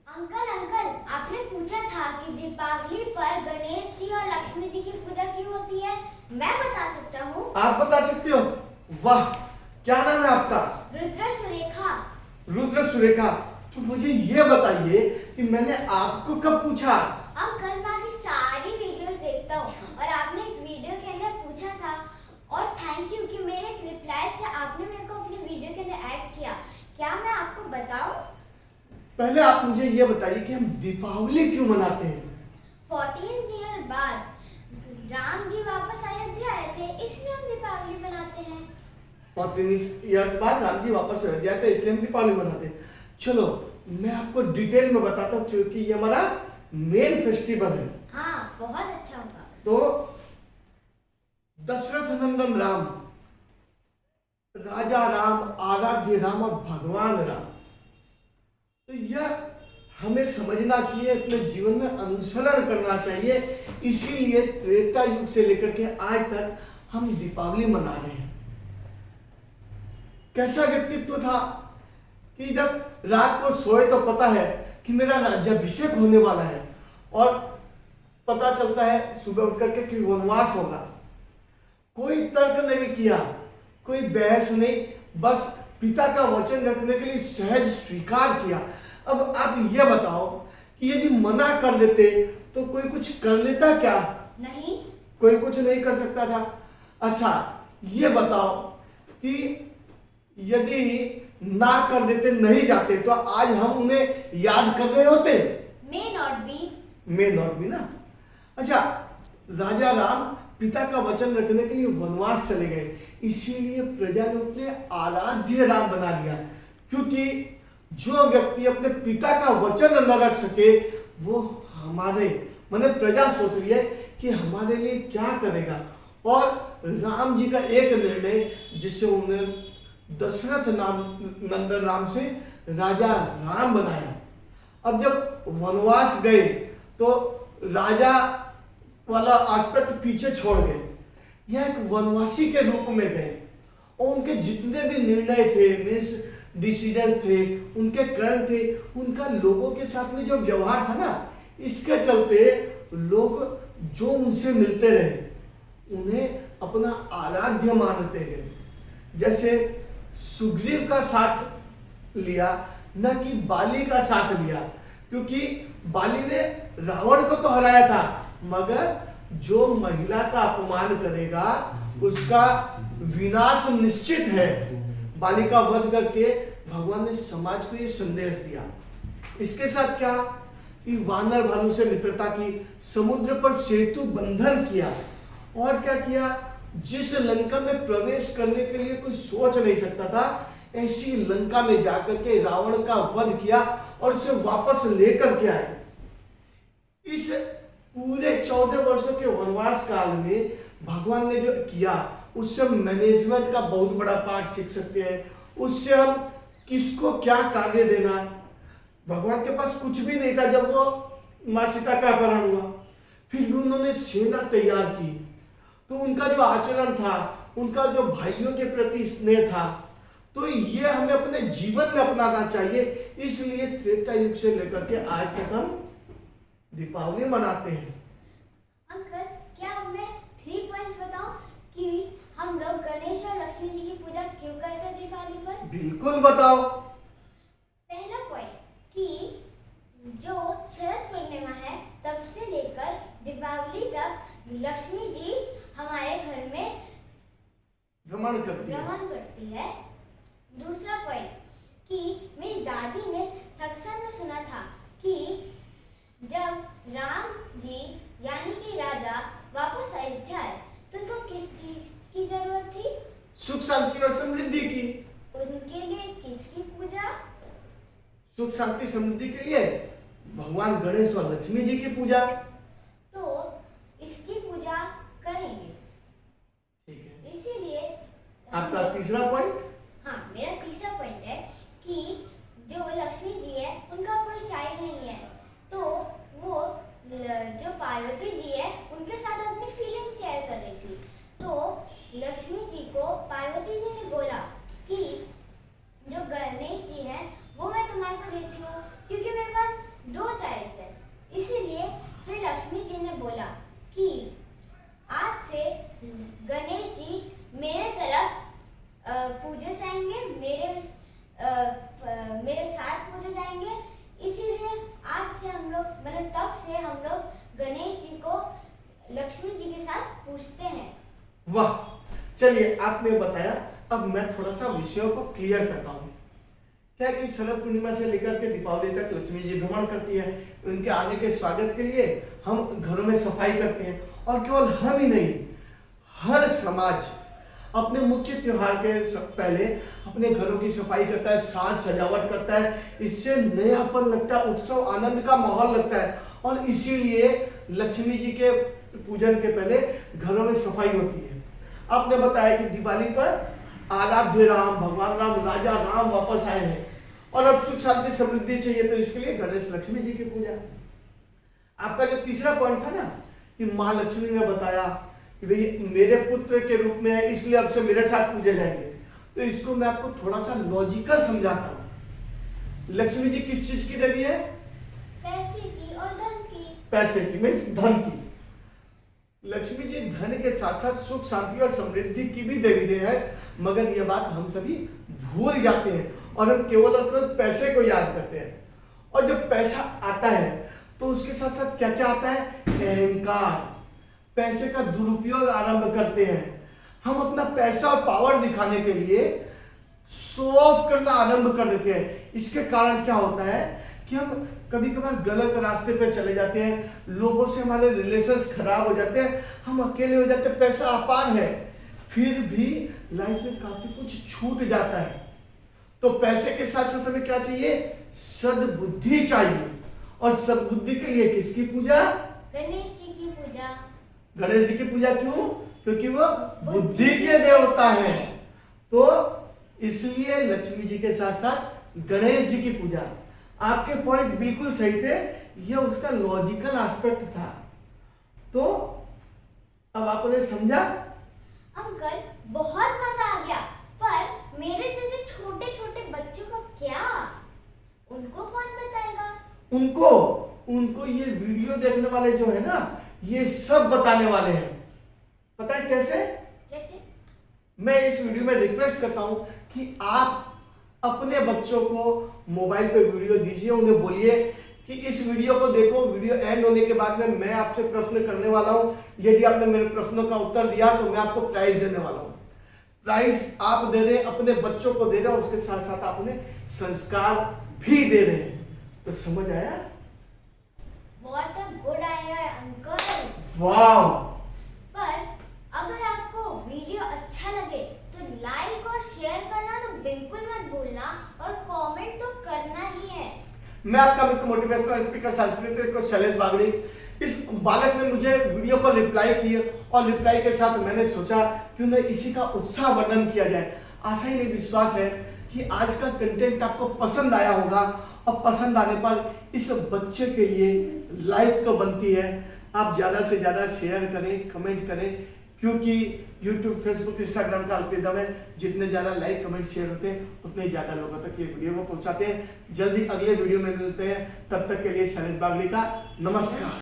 Uncle uncle, आपने पूछा था कि दीपावली पर गणेश जी और लक्ष्मी जी की पूजा क्यों होती है। मैं बता सकता हूँ। आप बता सकते हो? वाह, क्या नाम है आपका? रुद्र सुरेखा। रुद्र सुरेखा। तो मुझे ये बताइए कि मैंने आपको कब पूछा? अंकल, मैं आपकी सारी वीडियोस देखता हूँ और आपने एक वीडियो के अंदर पूछा था और थैंक यू कि मेरे रिप्लाई से आपने मेरे को अपनी वीडियो के अंदर ऐड किया। क्या मैं आपको बताऊँ? पहले आप मुझे ये बताइए कि हम दीपावली क्यों मनाते हैं? 14 ईयर बाद राम जी वापस अयोध्या आए थे, इसलिए हम दीपावली मनाते हैं। 14 इयर्स बाद राम जी वापस अयोध्या आए थे, इसलिए हम दीपावली मनाते हैं। चलो मैं आपको डिटेल में बताता हूँ क्योंकि ये हमारा मेन फेस्टिवल है। हाँ, बहुत अच्छा होगा। तो दशरथ नंदन राम, राजा राम, आराध्य राम और भगवान राम, तो यह हमें समझना चाहिए, अपने जीवन में अनुसरण करना चाहिए। इसीलिए त्रेता युग से लेकर के आज तक हम दीपावली मना रहे हैं। कैसा व्यक्तित्व था कि जब रात को सोए तो पता है कि मेरा राज्याभिषेक होने वाला है और पता चलता है सुबह उठ करके कि वनवास होगा। कोई तर्क नहीं किया, कोई बहस नहीं, बस पिता का वचन रखने के लिए सहज स्वीकार किया। अब आप ये बताओ कि यदि मना कर देते तो कोई कुछ कर लेता क्या? नहीं, कोई कुछ नहीं कर सकता था। अच्छा ये बताओ कि यदि ना कर देते, नहीं जाते, तो आज हम उन्हें याद कर रहे होते? May not be. May not be ना। अच्छा, राजा राम पिता का वचन रखने के लिए वनवास चले गए, इसीलिए प्रजा ने उन्हें आराध्य राम बना लिया। क्योंकि जो व्यक्ति अपने पिता का वचन न रख सके वो हमारे मतलब प्रजा सोच रही है कि हमारे लिए क्या करेगा। और राम जी का एक निर्णय जिससे उन्हें दशरथ नंदन राम से राजा राम बनाया। अब जब वनवास गए तो राजा वाला एस्पेक्ट पीछे छोड़ गए, यह एक वनवासी के रूप में गए और उनके जितने भी निर्णय थे, मीन्स डिसीजन थे, उनके कर्म थे, उनका लोगों के साथ में जो व्यवहार था ना, इसके चलते लोग जो उनसे मिलते रहे उन्हें अपना आराध्य मानते गए। जैसे सुग्रीव का साथ लिया, न कि बाली का साथ लिया, क्योंकि बाली ने रावण को तो हराया था, मगर जो महिला का अपमान करेगा उसका विनाश निश्चित है। बाली का वध करके भगवान ने समाज को ये संदेश दिया। इसके साथ क्या कि वानर भालू से मित्रता की, समुद्र पर सेतु बंधन किया, और क्या किया, जिस लंका में प्रवेश करने के लिए कोई सोच नहीं सकता था, ऐसी लंका में जाकर के रावण का वध किया और उसे वापस लेकर के आए। इस पूरे 14 वर्षों के वनवास काल में भगवान ने जो किया उससे हम मैनेजमेंट का बहुत बड़ा पार्ट सीख सकते हैं। उससे हम किसको क्या कार्य देना। भगवान के पास कुछ भी नहीं था जब वो मां सीता का अपहरण हुआ, फिर भी उन्होंने सेना तैयार की। तो उनका जो आचरण था, उनका जो भाइयों के प्रति स्नेह था, तो ये हमें अपने जीवन में अपनाना चाहिए। इसलिए त्रेता युग से लेकर के आज तक हम दीपावली मनाते हैं। अंकल, क्या मैं 3 पॉइंट्स बताऊं कि हम लोग गणेश और लक्ष्मी जी की पूजा क्यों करते हैं दीपावली पर? बिल्कुल बताओ। पहला पॉइंट कि जो शरद पूर्णिमा है तब से लेकर दीपावली तक लक्ष्मी जी हमारे घर में भ्रमण करती है। दूसरा पॉइंट कि मेरी दादी ने सत्संग में सुना था कि जब राम जी यानी कि राजा वापस अयोध्या आए तो उनको किस चीज की जरूरत थी? सुख शांति और समृद्धि की। उनके लिए किसकी पूजा? सुख शांति समृद्धि के लिए भगवान गणेश और लक्ष्मी जी की पूजा। तो इसकी पूजा करेंगे। ठीक है। इसीलिए आपका तीसरा पॉइंट? हाँ, मेरा तीसरा पॉइंट है कि जो लक्ष्मी जी है उनका कोई चाइल्ड नहीं है, तो वो जो पार्वती जी है उनके साथ अपनी फीलिंग्स शेयर कर रही थी। तो लक्ष्मी जी को पार्वती जी ने बोला कि जो गणेश जी है वो मैं तुम्हारे को देती हूँ क्योंकि मेरे पास तब से हम लोग गणेश जी को लक्ष्मी जी के साथ पूजते हैं। वाह, चलिए आपने बताया, अब मैं थोड़ा सा विषयों को क्लियर करता हूँ। क्या है कि शरद पूर्णिमा से लेकर के दीपावली तक लक्ष्मी जी भ्रमण करती है। उनके आने के स्वागत के लिए हम घरों में सफाई करते हैं, और केवल हम ही नहीं, हर समाज अपने मुख्य त्योहार के पहले अपने घरों की सफाई करता है, साज सजावट करता है। इससे नयापन लगता है, उत्सव आनंद का माहौल लगता है, और इसीलिए लक्ष्मी जी के पूजन के पहले घरों में सफाई होती है। आपने बताया कि दिवाली पर आराध्य राम, भगवान राम, राजा राम वापस आए हैं, और अब सुख शांति समृद्धि चाहिए, तो इसके लिए गणेश लक्ष्मी जी की पूजा। आपका जो तीसरा पॉइंट था ना कि माँ लक्ष्मी ने बताया कि भाई मेरे पुत्र के रूप में है, इसलिए अब से मेरे साथ पूजे जाएंगे, तो इसको मैं आपको थोड़ा सा लॉजिकल समझाता हूँ। लक्ष्मी जी किस चीज की देवी है? पैसे की और धन की। पैसे की, मीन्स धन की। लक्ष्मी जी धन के साथ साथ सुख शांति और समृद्धि की भी देवी है, मगर यह बात हम सभी भूल जाते हैं और हम केवल और केवल पैसे को याद करते हैं। और जब पैसा आता है तो उसके साथ साथ क्या क्या आता है? अहंकार। पैसे का दुरुपयोग आरंभ करते हैं। हम अपना पैसा और पावर दिखाने के लिए शो ऑफ करना आरंभ कर देते हैं। इसके कारण क्या होता है कि हम कभी कभार गलत रास्ते पे चले जाते हैं, लोगों से हमारे रिलेशंस खराब हो जाते हैं, हम अकेले हो जाते हैं। पैसा अपार है, फिर भी लाइफ में काफी कुछ छूट जाता है। तो पैसे के साथ साथ हमें क्या चाहिए? सद्बुद्धि चाहिए। और सद्बुद्धि के लिए किसकी पूजा? गणेश जी की पूजा। गणेश जी की पूजा क्यों? क्योंकि वो बुद्धि के देवता है, तो इसलिए लक्ष्मी जी के साथ साथ गणेश जी की पूजा। आपके पॉइंट बिल्कुल सही थे, यह उसका लॉजिकल एस्पेक्ट था। तो अब आपने समझा? अंकल बहुत मजा आ गया, पर मेरे जैसे छोटे छोटे बच्चों का क्या? उनको कौन बताएगा? उनको ये वीडियो देखने वाले जो है ना, ये सब बताने वाले हैं। पता है कैसे? कैसे? मैं इस वीडियो में रिक्वेस्ट करता हूं कि आप अपने बच्चों को मोबाइल पे वीडियो दीजिए, उन्हें बोलिए कि इस वीडियो को देखो। वीडियो एंड होने के बाद में मैं आपसे प्रश्न करने वाला हूं। यदि आपने मेरे प्रश्नों का उत्तर दिया तो मैं आपको प्राइज देने वाला हूं। प्राइज आप दे रहे हैं, अपने बच्चों को दे रहे हैं, उसके साथ साथ आप उन्हें संस्कार भी दे रहे हैं। तो समझ आया? What a good idea, uncle. वाह! पर अगर आपको वीडियो अच्छा लगे तो लाइक और शेयर करना तो बिल्कुल मत भूलना, और कमेंट तो करना ही है। मैं आपका मित्र मोटिवेशनल स्पीकर संस्कृत को शैलेश बागड़ी। इस बालक ने मुझे वीडियो पर रिप्लाई किया, और रिप्लाई के साथ मैंने सोचा क्यों न इसी का उत्साह वर्धन किया जाए। आशा ही नहीं विश्वास है कि आज का कंटेंट आपको पसंद आया होगा, और पसंद आने पर इस बच्चे के लिए लाइक तो बनती है, आप ज्यादा से ज्यादा शेयर करें, कमेंट करें, क्योंकि YouTube, Facebook, Instagram का एल्गोरिथम है, जितने ज्यादा लाइक कमेंट शेयर होते हैं उतने ज्यादा लोगों तक ये वीडियो को पहुंचाते हैं। जल्दी अगले वीडियो में मिलते हैं, तब तक के लिए शैलेश बागड़ी का नमस्कार।